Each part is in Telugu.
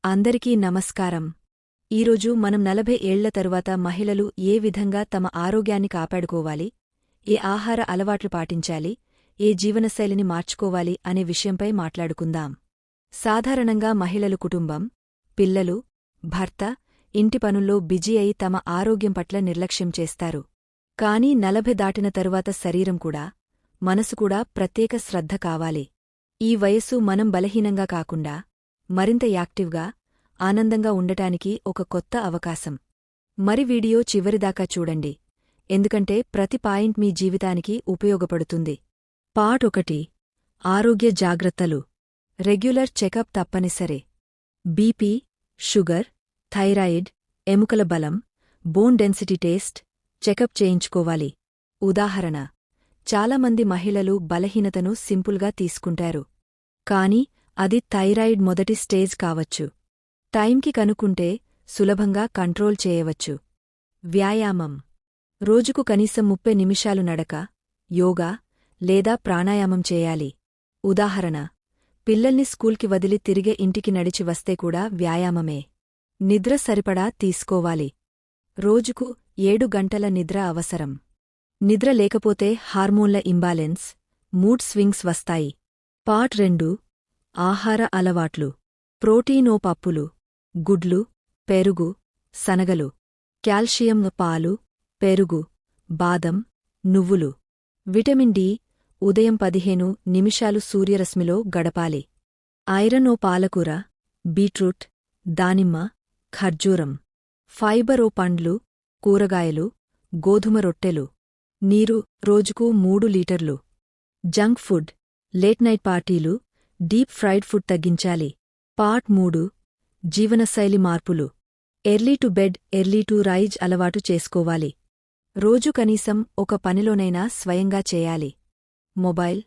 అందరికీ నమస్కారం. ఈరోజు మనం 40 ఏళ్ల తరువాత మహిళలు ఏ విధంగా తమ ఆరోగ్యాన్ని కాపాడుకోవాలి, ఏ ఆహార అలవాట్లు పాటించాలి, ఏ జీవనశైలిని మార్చుకోవాలి అనే విషయంపై మాట్లాడుకుందాం. సాధారణంగా మహిళలు కుటుంబం, పిల్లలు, భర్త, ఇంటి పనుల్లో బిజీ అయి తమ ఆరోగ్యం పట్ల నిర్లక్ష్యం చేస్తారు. కానీ 40 దాటిన తరువాత శరీరం కూడా, మనసు కూడా ప్రత్యేక శ్రద్ధ కావాలి. ఈ వయస్సు మనం బలహీనంగా కాకుండా మరింత యాక్టివ్గా, ఆనందంగా ఉండటానికి ఒక కొత్త అవకాశం. మరి వీడియో చివరిదాకా చూడండి, ఎందుకంటే ప్రతి పాయింట్ మీ జీవితానికి ఉపయోగపడుతుంది. పార్ట్ 1. ఆరోగ్య జాగ్రత్తలు. రెగ్యులర్ చెకప్ తప్పనిసరే. బీపీ, షుగర్, థైరాయిడ్, ఎముకల బలం, బోన్ డెన్సిటీ టెస్ట్ చెకప్ చేయించుకోవాలి. ఉదాహరణ: చాలామంది మహిళలు బలహీనతను సింపుల్గా తీసుకుంటారు. కాని అది థైరాయిడ్ మొదటి స్టేజ్ కావచ్చు. టైంకి కనుక్కుంటే సులభంగా కంట్రోల్ చేయవచ్చు. వ్యాయామం. రోజుకు కనీసం 30 నిమిషాలు నడక, యోగా లేదా ప్రాణాయామం చేయాలి. ఉదాహరణ: పిల్లల్ని స్కూల్కి వదిలి తిరిగే ఇంటికి నడిచి వస్తే కూడా వ్యాయామమే. నిద్ర సరిపడా తీసుకోవాలి. రోజుకు 7 గంటల నిద్ర అవసరం. నిద్ర లేకపోతే హార్మోన్ల ఇంబాలెన్స్, మూడ్ స్వింగ్స్ వస్తాయి. పార్ట్ 2. ఆహార అలవాట్లు. ప్రోటీన్ పప్పులు, గుడ్లు, పెరుగు, శనగలు. కాల్షియం పాలు, పెరుగు, బాదం, నువ్వులు. విటమిన్ డి ఉదయం 15 నిమిషాలు సూర్యరశ్మిలో గడపాలి. ఐరన్ పాలకూర, బీట్రూట్, దానిమ్మ, ఖర్జూరం. ఫైబర్ పండ్లు, కూరగాయలు, గోధుమ రొట్టెలు. నీరు రోజుకు 3 లీటర్లు. జంక్ ఫుడ్, లేట్ నైట్ పార్టీలు, డీప్ ఫ్రైడ్ ఫుడ్ తగ్గించాలి. పార్ట్ 3. జీవనశైలి మార్పులు. Early to bed, early to rise అలవాటు చేసుకోవాలి. రోజు కనీసం ఒక పనిలోనైనా స్వయంగా చేయాలి. మొబైల్,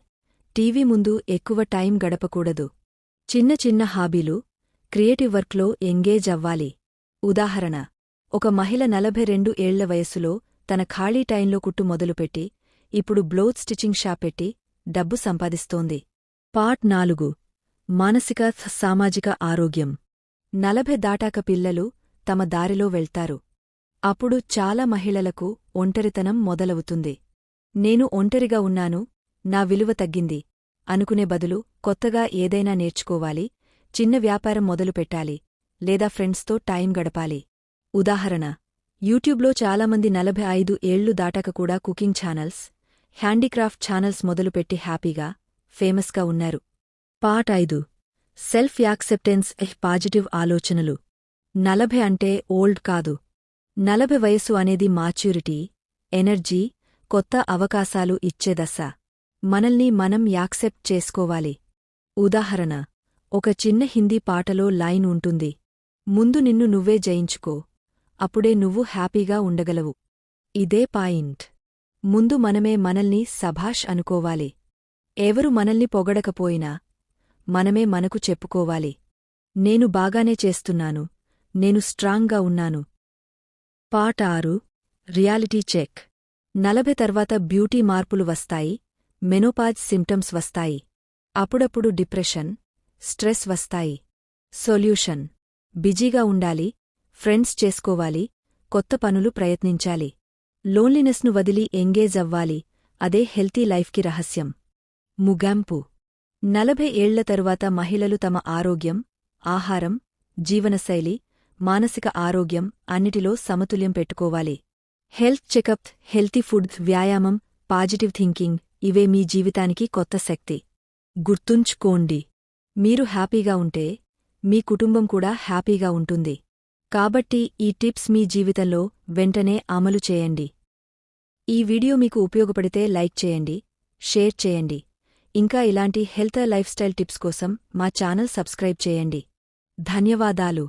టీవీ ముందు ఎక్కువ టైం గడపకూడదు. చిన్న చిన్న హాబీలు, క్రియేటివ్ వర్క్లో ఎంగేజ్ అవ్వాలి. ఉదాహరణ: ఒక మహిళ 42 ఏళ్ల వయస్సులో తన ఖాళీ టైంలో కుట్టు మొదలుపెట్టి ఇప్పుడు బ్లౌజ్ స్టిచింగ్ షాప్ పెట్టి డబ్బు సంపాదిస్తోంది. పార్ట్ 4. మానసిక సామాజిక ఆరోగ్యం. 40 దాటాక పిల్లలు తమ దారిలో వెళ్తారు. అప్పుడు చాలా మహిళలకు ఒంటరితనం మొదలవుతుంది. నేను ఒంటరిగా ఉన్నాను, నా విలువ తగ్గింది అనుకునే బదులు కొత్తగా ఏదైనా నేర్చుకోవాలి, చిన్న వ్యాపారం మొదలుపెట్టాలి, లేదా ఫ్రెండ్స్తో టైం గడపాలి. ఉదాహరణ: యూట్యూబ్లో చాలామంది 45 ఏళ్లు దాటాక కూడా కుకింగ్ ఛానల్స్, హ్యాండీక్రాఫ్ట్ ఛానల్స్ మొదలుపెట్టి హ్యాపీగా, ఫేమస్గా ఉన్నారు. పార్ట్ 5. సెల్ఫ్ యాక్సెప్టెన్స్ పాజిటివ్ ఆలోచనలు. 40 అంటే ఓల్డ్ కాదు. 40 వయసు అనేది మాచ్యూరిటీ, ఎనర్జీ, కొత్త అవకాశాలు ఇచ్చే దశ. మనల్ని మనం యాక్సెప్ట్ చేసుకోవాలి. ఉదాహరణ: ఒక చిన్న హిందీ పాటలో లైన్ ఉంటుంది: ముందు నిన్ను నువ్వే జయించుకో, అప్పుడే నువ్వు హ్యాపీగా ఉండగలవు. ఇదే పాయింట్. ముందు మనమే మనల్ని సభాష్ అనుకోవాలి. ఎవరు మనల్ని పొగడకపోయినా మనమే మనకు చెప్పుకోవాలి: నేను బాగానే చేస్తున్నాను, నేను స్ట్రాంగ్గా ఉన్నాను. పార్ట్ 6. Reality check. 40 తర్వాత బ్యూటీ మార్పులు వస్తాయి, మెనోపాజ్ సిమ్టమ్స్ వస్తాయి. అప్పుడప్పుడు డిప్రెషన్, స్ట్రెస్ వస్తాయి. సొల్యూషన్: బిజీగా ఉండాలి, ఫ్రెండ్స్ చేసుకోవాలి, కొత్త పనులు ప్రయత్నించాలి. లోన్లీనెస్ను వదిలి ఎంగేజ్ అవ్వాలి. అదే హెల్తీ లైఫ్కి రహస్యం. ముగింపు: 40 ఏళ్ల తరువాత మహిళలు తమ ఆరోగ్యం, ఆహారం, జీవనశైలి, మానసిక ఆరోగ్యం అన్నిటిలో సమతుల్యం పెట్టుకోవాలి. హెల్త్ చెకప్, హెల్తీ ఫుడ్, వ్యాయామం, పాజిటివ్ థింకింగ్ ఇవే మీ జీవితానికి కొత్త శక్తి. గుర్తుంచుకోండి, మీరు హ్యాపీగా ఉంటే మీ కుటుంబం కూడా హ్యాపీగా ఉంటుంది. కాబట్టి ఈ టిప్స్ మీ జీవితంలో వెంటనే అమలు చేయండి. ఈ వీడియో మీకు ఉపయోగపడితే లైక్ చేయండి, షేర్ చేయండి. ఇంకా ఇలాంటి హెల్త్ లైఫ్ స్టైల్ టిప్స్ కోసం మా ఛానల్ సబ్స్క్రైబ్ చేయండి. ధన్యవాదాలు.